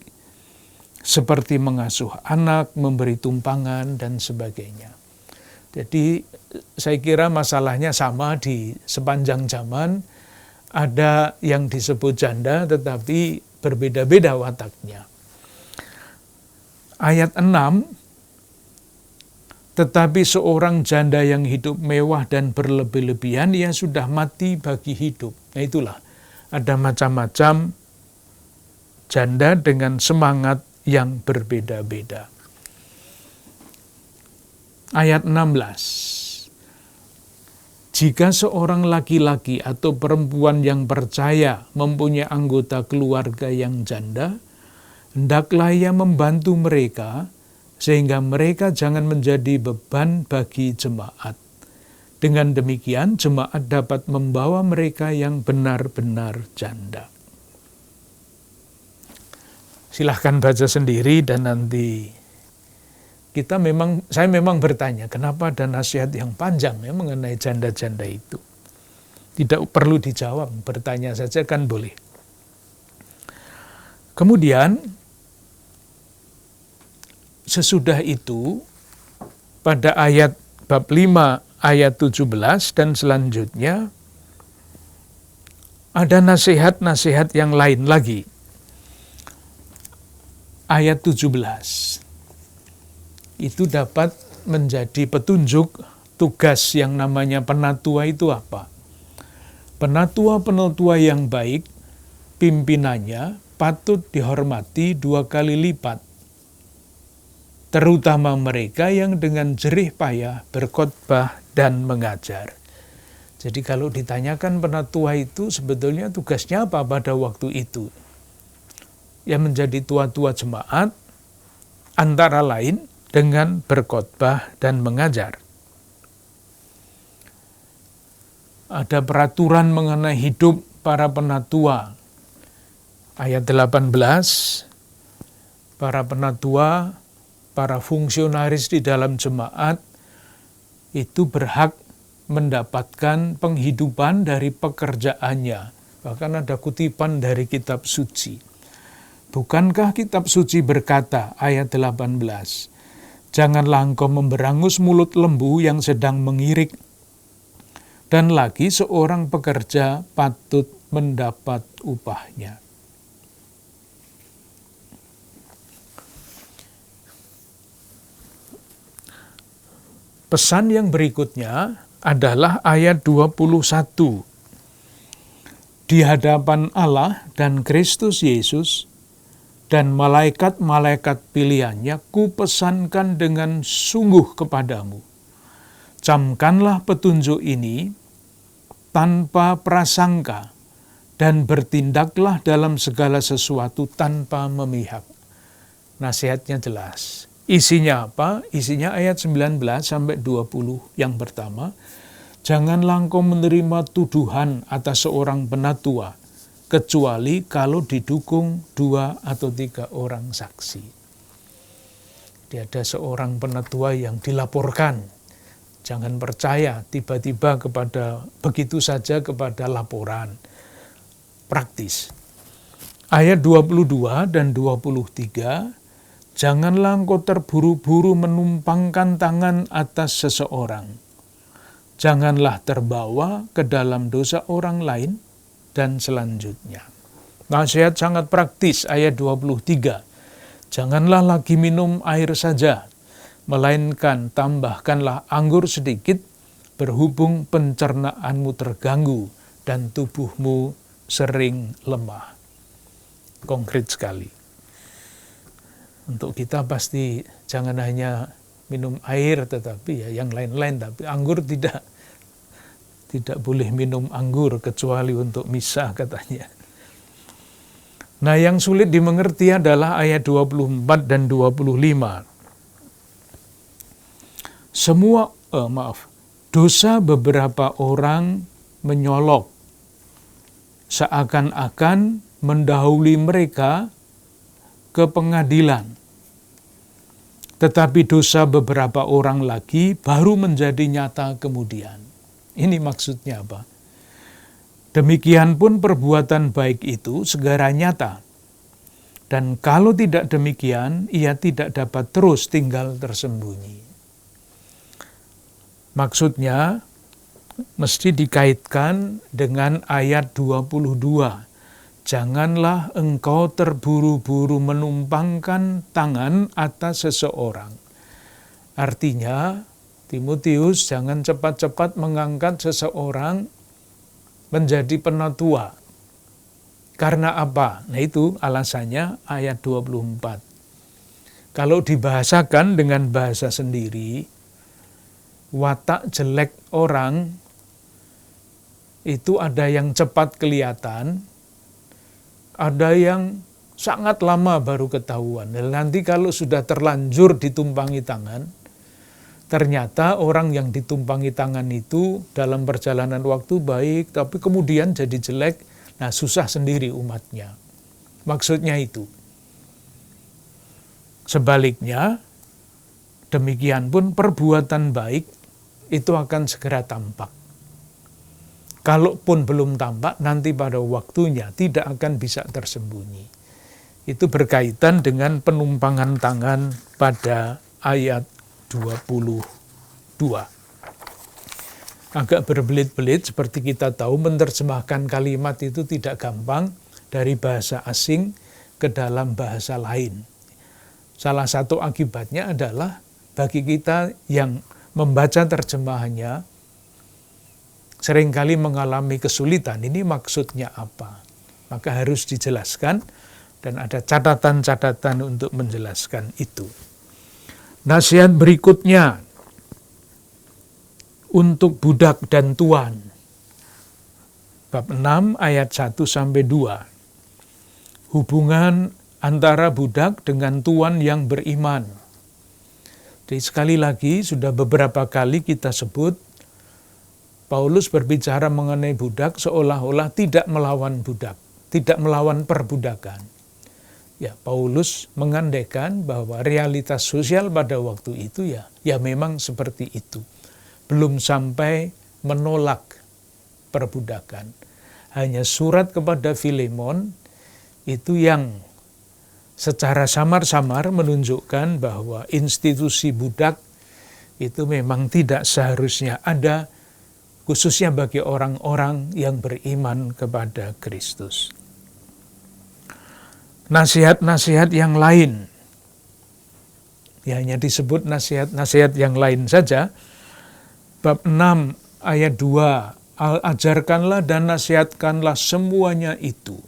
Speaker 2: seperti mengasuh anak, memberi tumpangan, dan sebagainya. Jadi saya kira masalahnya sama di sepanjang zaman, ada yang disebut janda tetapi berbeda-beda wataknya. Ayat 6, tetapi seorang janda yang hidup mewah dan berlebih-lebihan, ia sudah mati bagi hidup. Nah itulah, ada macam-macam janda dengan semangat yang berbeda-beda. Ayat 16, jika seorang laki-laki atau perempuan yang percaya mempunyai anggota keluarga yang janda, hendaklah ia membantu mereka, sehingga mereka jangan menjadi beban bagi jemaat. Dengan demikian, jemaat dapat membawa mereka yang benar-benar janda. Silahkan baca sendiri, dan nanti saya memang bertanya, kenapa ada nasihat yang panjang ya mengenai janda-janda itu. Tidak perlu dijawab, bertanya saja kan boleh. Kemudian, sesudah itu, pada bab 5 ayat 17 dan selanjutnya, ada nasihat-nasihat yang lain lagi. Ayat 17, itu dapat menjadi petunjuk tugas yang namanya penatua itu apa. Penatua-penatua yang baik, pimpinannya patut dihormati 2 kali lipat, terutama mereka yang dengan jerih payah berkhotbah dan mengajar. Jadi kalau ditanyakan penatua itu sebetulnya tugasnya apa pada waktu itu? Yang menjadi tua-tua jemaat, antara lain dengan berkhotbah dan mengajar. Ada peraturan mengenai hidup para penatua. Ayat 18, para penatua, para fungsionaris di dalam jemaat itu berhak mendapatkan penghidupan dari pekerjaannya. Bahkan ada kutipan dari kitab suci. Bukankah kitab suci berkata, ayat 18, janganlah engkau memberangus mulut lembu yang sedang mengirik, dan lagi seorang pekerja patut mendapat upahnya. Pesan yang berikutnya adalah ayat 21. Di hadapan Allah dan Kristus Yesus dan malaikat-malaikat pilihannya, kupesankan dengan sungguh kepadamu, camkanlah petunjuk ini tanpa prasangka, dan bertindaklah dalam segala sesuatu tanpa memihak. Nasihatnya jelas. Isinya apa? Isinya ayat 19-20 yang pertama, janganlah engkau menerima tuduhan atas seorang penatua, kecuali kalau didukung 2 atau 3 orang saksi. Dia ada seorang penatua yang dilaporkan. Jangan percaya tiba-tiba begitu saja kepada laporan. Praktis. Ayat 22 dan 23, janganlah engkau terburu-buru menumpangkan tangan atas seseorang. Janganlah terbawa ke dalam dosa orang lain, dan selanjutnya. Nasihat sangat praktis, ayat 23. Janganlah lagi minum air saja, melainkan tambahkanlah anggur sedikit, berhubung pencernaanmu terganggu dan tubuhmu sering lemah. Konkret sekali. Untuk kita pasti jangan hanya minum air tetapi ya yang lain-lain, tapi anggur tidak boleh minum anggur kecuali untuk misa katanya. Nah, yang sulit dimengerti adalah ayat 24 dan 25. Dosa beberapa orang menyolok seakan-akan mendahului mereka ke pengadilan. Tetapi dosa beberapa orang lagi baru menjadi nyata kemudian. Ini maksudnya apa? Demikian pun perbuatan baik itu segera nyata. Dan kalau tidak demikian, ia tidak dapat terus tinggal tersembunyi. Maksudnya, mesti dikaitkan dengan ayat 22. Janganlah engkau terburu-buru menumpangkan tangan atas seseorang. Artinya, Timotius jangan cepat-cepat mengangkat seseorang menjadi penatua. Karena apa? Nah itu alasannya ayat 24. Kalau dibahasakan dengan bahasa sendiri, watak jelek orang itu ada yang cepat kelihatan, ada yang sangat lama baru ketahuan. Dan nanti kalau sudah terlanjur ditumpangi tangan, ternyata orang yang ditumpangi tangan itu dalam perjalanan waktu baik, tapi kemudian jadi jelek, nah susah sendiri umatnya. Maksudnya itu. Sebaliknya, demikian pun perbuatan baik itu akan segera tampak. Kalaupun belum tampak, nanti pada waktunya tidak akan bisa tersembunyi. Itu berkaitan dengan penumpangan tangan pada ayat 22. Agak berbelit-belit, seperti kita tahu menerjemahkan kalimat itu tidak gampang dari bahasa asing ke dalam bahasa lain. Salah satu akibatnya adalah bagi kita yang membaca terjemahannya seringkali mengalami kesulitan, ini maksudnya apa? Maka harus dijelaskan dan ada catatan-catatan untuk menjelaskan itu. Nasihat berikutnya untuk budak dan tuan. Bab 6 ayat 1-2. Hubungan antara budak dengan tuan yang beriman. Jadi sekali lagi sudah beberapa kali kita sebut Paulus berbicara mengenai budak seolah-olah tidak melawan budak, tidak melawan perbudakan. Ya, Paulus mengandaikan bahwa realitas sosial pada waktu itu ya memang seperti itu. Belum sampai menolak perbudakan. Hanya surat kepada Filemon itu yang secara samar-samar menunjukkan bahwa institusi budak itu memang tidak seharusnya ada, khususnya bagi orang-orang yang beriman kepada Kristus. Nasihat-nasihat yang lain, ya hanya disebut nasihat-nasihat yang lain saja. Bab 6 ayat 2, ajarkanlah dan nasihatkanlah semuanya itu.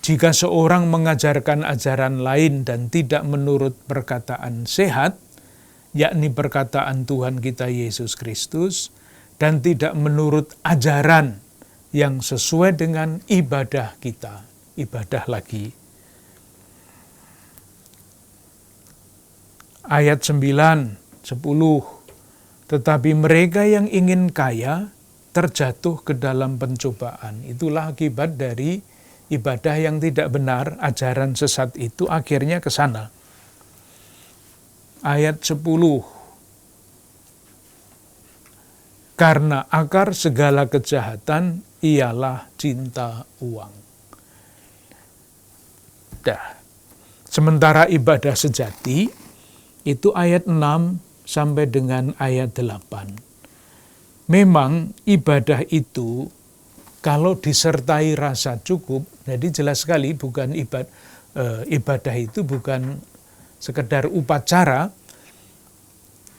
Speaker 2: Jika seorang mengajarkan ajaran lain dan tidak menurut perkataan sehat, yakni perkataan Tuhan kita Yesus Kristus, dan tidak menurut ajaran yang sesuai dengan ibadah kita. Ibadah lagi. Ayat 9, 10. Tetapi mereka yang ingin kaya terjatuh ke dalam pencobaan. Itulah akibat dari ibadah yang tidak benar, ajaran sesat itu akhirnya ke sana. Ayat 10. Karena akar segala kejahatan ialah cinta uang. Sementara ibadah sejati itu ayat 6 sampai dengan ayat 8. Memang ibadah itu kalau disertai rasa cukup, jadi jelas sekali bukan ibadah itu bukan sekedar upacara,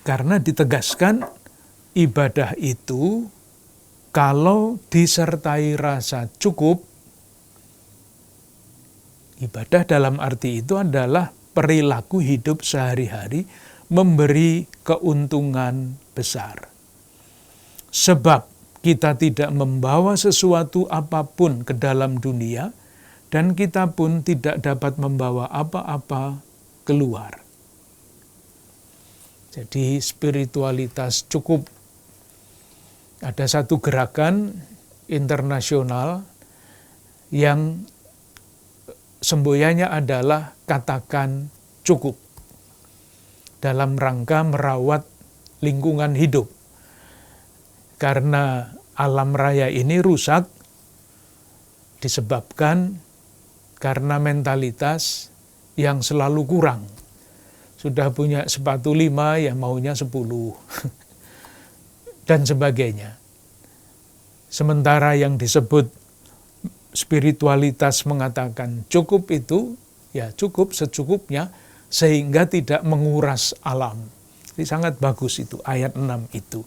Speaker 2: karena ditegaskan ibadah itu kalau disertai rasa cukup. Ibadah dalam arti itu adalah perilaku hidup sehari-hari memberi keuntungan besar. Sebab kita tidak membawa sesuatu apapun ke dalam dunia, dan kita pun tidak dapat membawa apa-apa keluar. Jadi spiritualitas cukup. Ada satu gerakan internasional yang semboyannya adalah katakan cukup, dalam rangka merawat lingkungan hidup. Karena alam raya ini rusak disebabkan karena mentalitas yang selalu kurang. Sudah punya sepatu 5, ya maunya 10. Dan sebagainya. Sementara yang disebut spiritualitas mengatakan cukup itu, ya cukup secukupnya, sehingga tidak menguras alam. Ini sangat bagus itu, ayat 6 itu.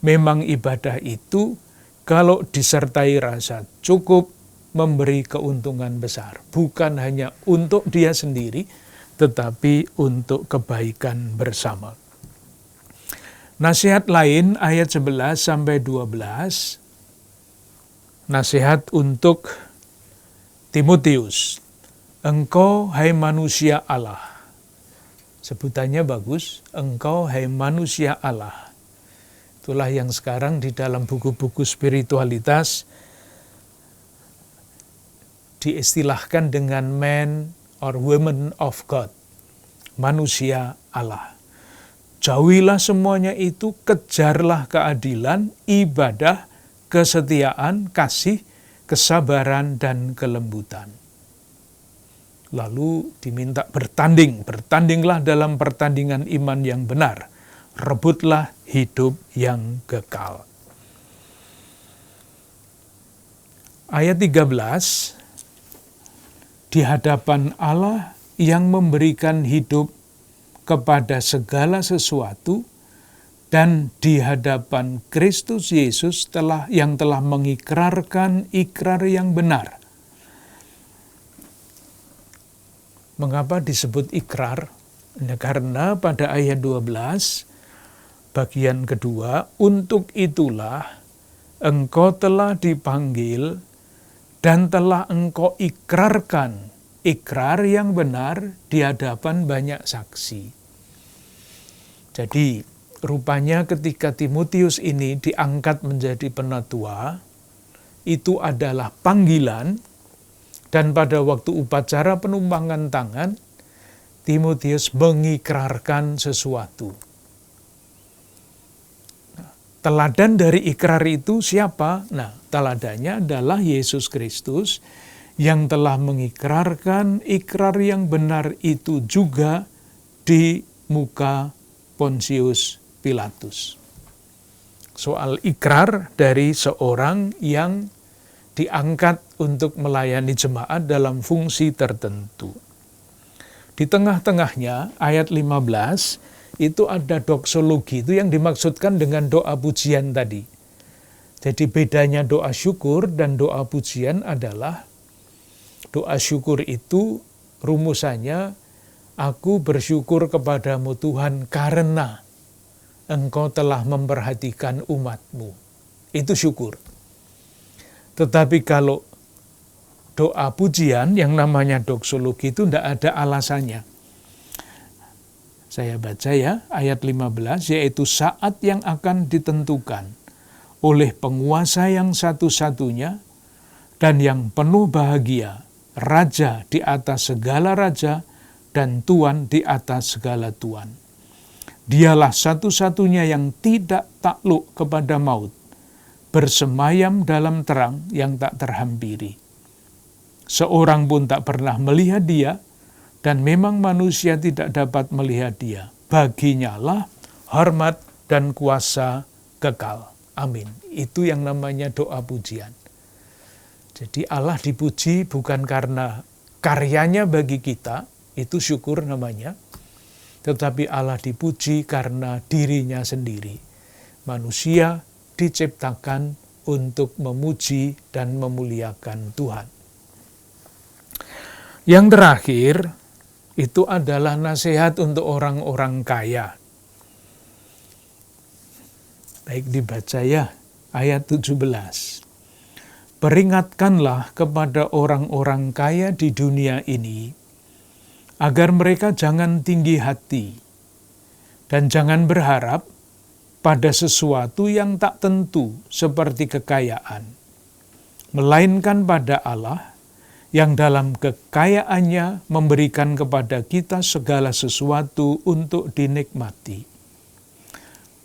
Speaker 2: Memang ibadah itu kalau disertai rasa cukup memberi keuntungan besar. Bukan hanya untuk dia sendiri, tetapi untuk kebaikan bersama. Nasihat lain ayat 11-12, nasihat untuk Timotius. Engkau hai manusia Allah. Sebutannya bagus, engkau hai manusia Allah. Itulah yang sekarang di dalam buku-buku spiritualitas diistilahkan dengan man or woman of God. Manusia Allah. Jauhilah semuanya itu, kejarlah keadilan, ibadah, kesetiaan, kasih, kesabaran, dan kelembutan. Lalu diminta bertanding, bertandinglah dalam pertandingan iman yang benar. Rebutlah hidup yang kekal. Ayat 13, di hadapan Allah yang memberikan hidup kepada segala sesuatu, dan di hadapan Kristus Yesus yang telah mengikrarkan ikrar yang benar. Mengapa disebut ikrar? Karena pada ayat 12, bagian kedua, untuk itulah engkau telah dipanggil dan telah engkau ikrarkan ikrar yang benar di hadapan banyak saksi. Jadi, rupanya ketika Timotius ini diangkat menjadi penatua, itu adalah panggilan, dan pada waktu upacara penumpangan tangan, Timotius mengikrarkan sesuatu. Teladan dari ikrar itu siapa? Nah, teladannya adalah Yesus Kristus yang telah mengikrarkan ikrar yang benar itu juga di muka Pontius Pilatus. Soal ikrar dari seorang yang diangkat untuk melayani jemaat dalam fungsi tertentu. Di tengah-tengahnya, ayat 15, itu ada doksologi, itu yang dimaksudkan dengan doa pujian tadi. Jadi bedanya doa syukur dan doa pujian adalah, doa syukur itu rumusannya, aku bersyukur kepadamu Tuhan karena engkau telah memperhatikan umatmu. Itu syukur. Tetapi kalau doa pujian yang namanya doksologi itu tidak ada alasannya. Saya baca ya, ayat 15, yaitu saat yang akan ditentukan oleh penguasa yang satu-satunya dan yang penuh bahagia, raja di atas segala raja, dan Tuan di atas segala tuan. Dialah satu-satunya yang tidak takluk kepada maut, bersemayam dalam terang yang tak terhampiri. Seorang pun tak pernah melihat dia, dan memang manusia tidak dapat melihat dia. Baginya lah hormat dan kuasa kekal. Amin. Itu yang namanya doa pujian. Jadi Allah dipuji bukan karena karyanya bagi kita, itu syukur namanya, tetapi Allah dipuji karena dirinya sendiri. Manusia diciptakan untuk memuji dan memuliakan Tuhan. Yang terakhir, itu adalah nasihat untuk orang-orang kaya. Baik, dibaca ya, ayat 17. Peringatkanlah kepada orang-orang kaya di dunia ini, agar mereka jangan tinggi hati, dan jangan berharap pada sesuatu yang tak tentu seperti kekayaan, melainkan pada Allah yang dalam kekayaannya memberikan kepada kita segala sesuatu untuk dinikmati.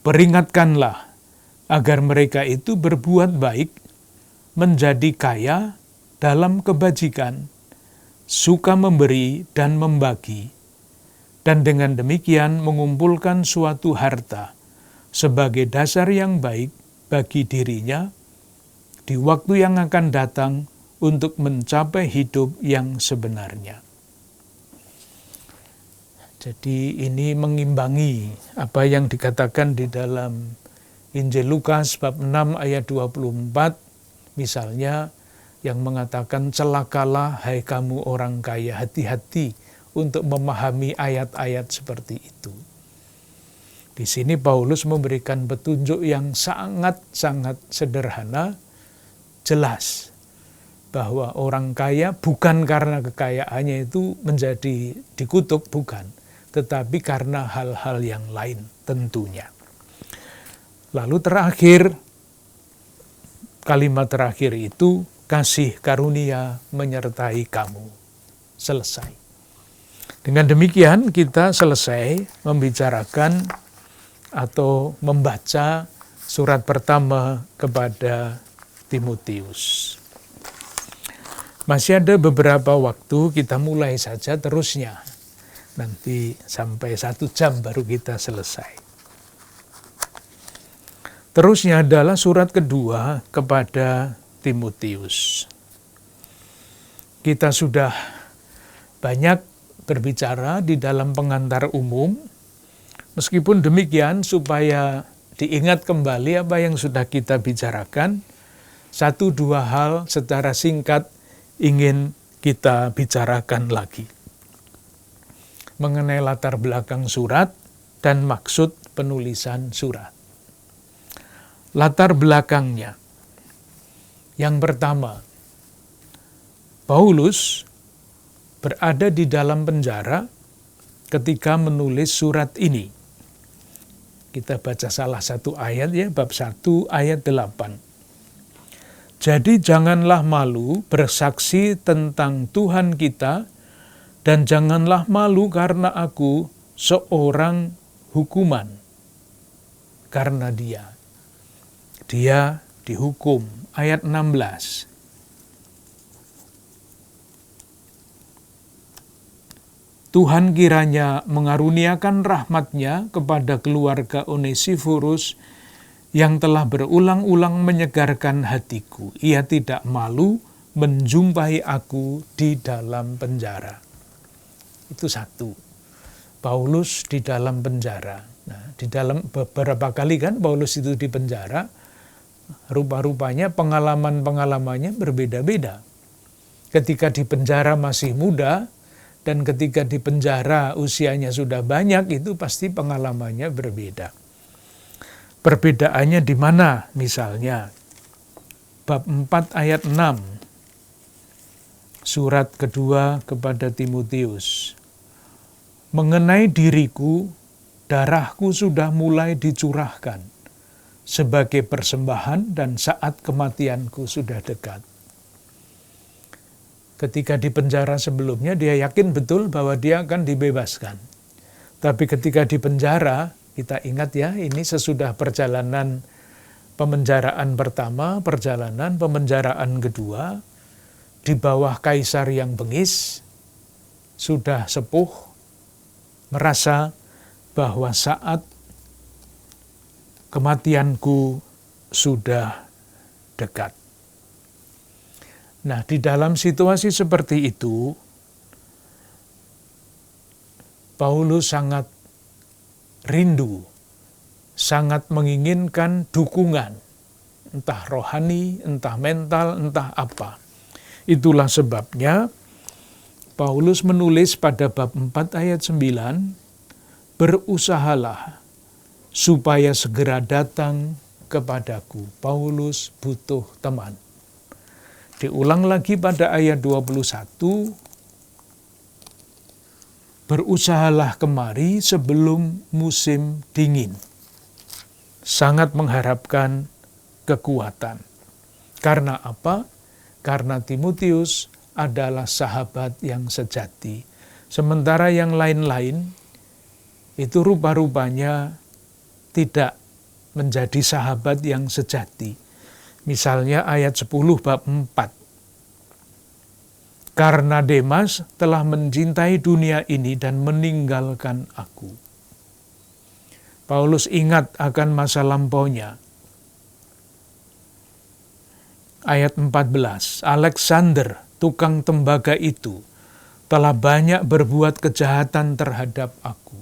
Speaker 2: Peringatkanlah agar mereka itu berbuat baik, menjadi kaya dalam kebajikan, suka memberi dan membagi, dan dengan demikian mengumpulkan suatu harta sebagai dasar yang baik bagi dirinya di waktu yang akan datang untuk mencapai hidup yang sebenarnya. Jadi ini mengimbangi apa yang dikatakan di dalam Injil Lukas bab 6 ayat 24, misalnya yang mengatakan, celakalah hai kamu orang kaya, hati-hati untuk memahami ayat-ayat seperti itu. Di sini Paulus memberikan petunjuk yang sangat-sangat sederhana, jelas, bahwa orang kaya bukan karena kekayaannya itu menjadi dikutuk, bukan, tetapi karena hal-hal yang lain tentunya. Lalu terakhir, kalimat terakhir itu, kasih karunia menyertai kamu. Selesai. Dengan demikian kita selesai membicarakan atau membaca surat pertama kepada Timotius. Masih ada beberapa waktu, kita mulai saja terusnya. Nanti sampai 1 jam baru kita selesai. Terusnya adalah surat kedua kepada Timotius. Kita sudah banyak berbicara di dalam pengantar umum. Meskipun demikian, supaya diingat kembali apa yang sudah kita bicarakan, 1-2 hal secara singkat ingin kita bicarakan lagi. Mengenai latar belakang surat dan maksud penulisan surat. Latar belakangnya. Yang pertama, Paulus berada di dalam penjara ketika menulis surat ini. Kita baca salah satu ayat ya, bab 1 ayat 8. Jadi janganlah malu bersaksi tentang Tuhan kita, dan janganlah malu karena aku seorang hukuman. Karena dia dihukum. Ayat 16. Tuhan kiranya mengaruniakan rahmat-Nya kepada keluarga Onesiforus yang telah berulang-ulang menyegarkan hatiku. Ia tidak malu menjumpai aku di dalam penjara. Itu satu. Paulus di dalam penjara. Nah, di dalam beberapa kali kan Paulus itu di penjara, rupa-rupanya pengalaman-pengalamannya berbeda-beda. Ketika di penjara masih muda, dan ketika di penjara usianya sudah banyak, itu pasti pengalamannya berbeda. Perbedaannya di mana? Misalnya, bab 4 ayat 6, surat kedua kepada Timotius. Mengenai diriku, darahku sudah mulai dicurahkan sebagai persembahan dan saat kematianku sudah dekat. Ketika di penjara sebelumnya, dia yakin betul bahwa dia akan dibebaskan. Tapi ketika di penjara, kita ingat ya, ini sesudah perjalanan pemenjaraan pertama, perjalanan pemenjaraan kedua, di bawah kaisar yang bengis, sudah sepuh, merasa bahwa saat kematianku sudah dekat. Nah, di dalam situasi seperti itu, Paulus sangat rindu, sangat menginginkan dukungan, entah rohani, entah mental, entah apa. Itulah sebabnya Paulus menulis pada bab 4 ayat 9, berusahalah supaya segera datang kepadaku. Paulus butuh teman. Diulang lagi pada ayat 21, berusahalah kemari sebelum musim dingin. Sangat mengharapkan kekuatan. Karena apa? Karena Timotius adalah sahabat yang sejati. Sementara yang lain-lain itu rupa-rupanya tidak menjadi sahabat yang sejati. Misalnya ayat 10 bab 4. Karena Demas telah mencintai dunia ini dan meninggalkan aku. Paulus ingat akan masa lampaunya. Ayat 14, Alexander, tukang tembaga itu, telah banyak berbuat kejahatan terhadap aku.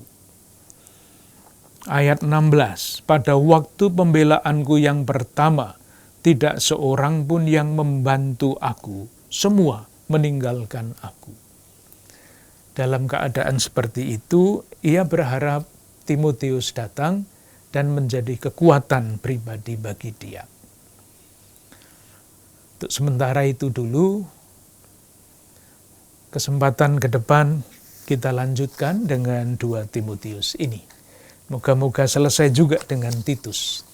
Speaker 2: Ayat 16, pada waktu pembelaanku yang pertama, tidak seorang pun yang membantu aku, semua meninggalkan aku. Dalam keadaan seperti itu, ia berharap Timotius datang dan menjadi kekuatan pribadi bagi dia. Untuk sementara itu dulu, kesempatan ke depan kita lanjutkan dengan 2 Timotius ini. Moga-moga selesai juga dengan Titus.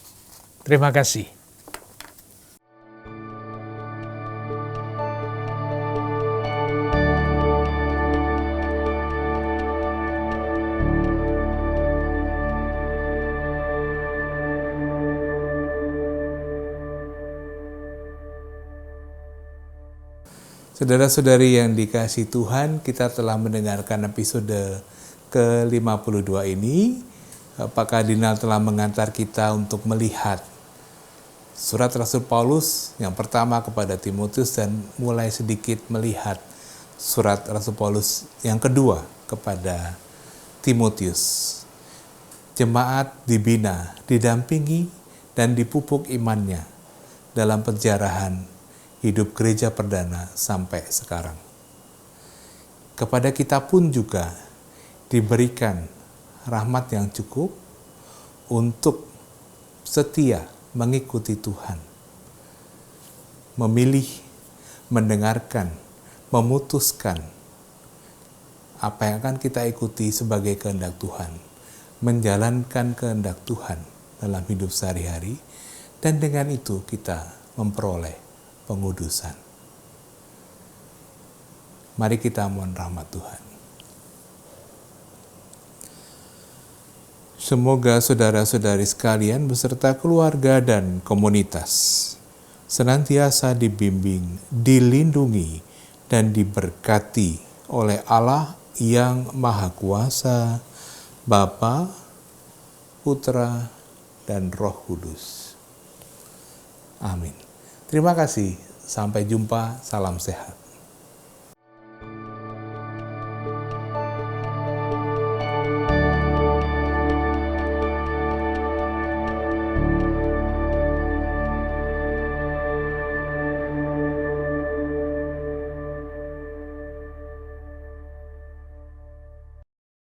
Speaker 2: Terima kasih.
Speaker 1: Saudara-saudari yang dikasihi Tuhan, kita telah mendengarkan episode ke-52 ini. Pak Kardinal telah mengantar kita untuk melihat surat Rasul Paulus yang pertama kepada Timotius dan mulai sedikit melihat surat Rasul Paulus yang kedua kepada Timotius. Jemaat dibina, didampingi, dan dipupuk imannya dalam penjarahan hidup gereja perdana sampai sekarang. Kepada kita pun juga diberikan rahmat yang cukup untuk setia mengikuti Tuhan, memilih, mendengarkan, memutuskan apa yang akan kita ikuti sebagai kehendak Tuhan, menjalankan kehendak Tuhan dalam hidup sehari-hari, dan dengan itu kita memperoleh pengudusan. Mari kita mohon rahmat Tuhan. Semoga saudara-saudari sekalian beserta keluarga dan komunitas senantiasa dibimbing, dilindungi, dan diberkati oleh Allah yang Maha Kuasa, Bapa, Putra, dan Roh Kudus. Amin. Terima kasih. Sampai jumpa. Salam sehat.